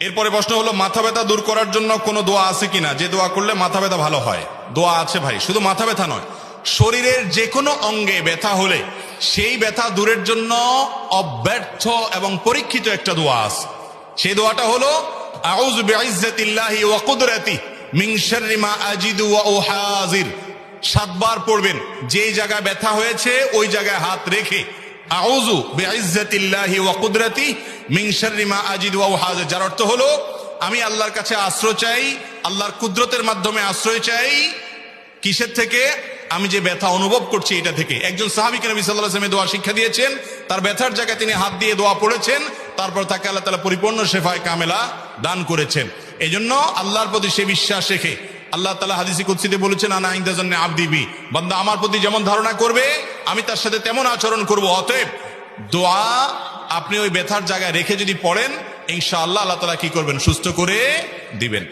এরপরে প্রশ্ন হলো, মাথা ব্যথা দূর করার জন্য কোনো দোয়া আছে কিনা, যে দোয়া করলে মাথা ব্যথা ভালো হয়? দোয়া আছে ভাই, শুধু মাথা ব্যথা নয়, শরীরের যে কোনো অঙ্গে ব্যথা হলে সেই ব্যথা দূরের জন্য অব্যর্থ এবং পরীক্ষিত একটা দোয়া আছে। সেই দোয়াটা হলো, আউযু বিইজ্জাতিল্লাহি ওয়া কুদরাতিহি মিন শাররি মা আজিদু ওয়া উহাযির। 7 বার পড়বেন। যেই জায়গায় ব্যথা হয়েছে ওই জায়গায় হাত রেখে আউযু বিইজ্জাতিল্লাহি ওয়া কুদরাতিহি মিন শাররি মা আজিদু ওয়া উহাযির, যার অর্থ হলো আমি আল্লাহর কাছে আশ্রয় চাই, আল্লাহর কুদরতের মাধ্যমে আশ্রয় চাই। কিসের থেকে? আমি যে ব্যথা অনুভব করছি এটা থেকে। একজন সাহাবীকে নবী সাল্লাল্লাহু আলাইহি ওয়াসাল্লাম দোয়া শিক্ষা দিয়েছেন, তার ব্যথার জায়গায় তিনি হাত দিয়ে দোয়া পড়েছেন, তারপর তাকে আল্লাহ তাআলা পরিপূর্ণ শেফায়ে কামেলা দান করেছেন। এজন্য আল্লাহর প্রতি সে বিশ্বাস রেখে, আল্লাহ তাআলা হাদিসে কুদসিতে বলেছেন, আনা ইনদা যান্নি আবদি বি, বান্দা আমার প্রতি যেমন ধারণা করবে আমি তার সাথে তেমন আচরণ করব। অতএব দোয়া আপনি ওই ব্যথার জায়গায় রেখে যদি পড়েন, ইনশাআল্লাহ আল্লাহ তাআলা কি করবেন? সুস্থ করে দিবেন।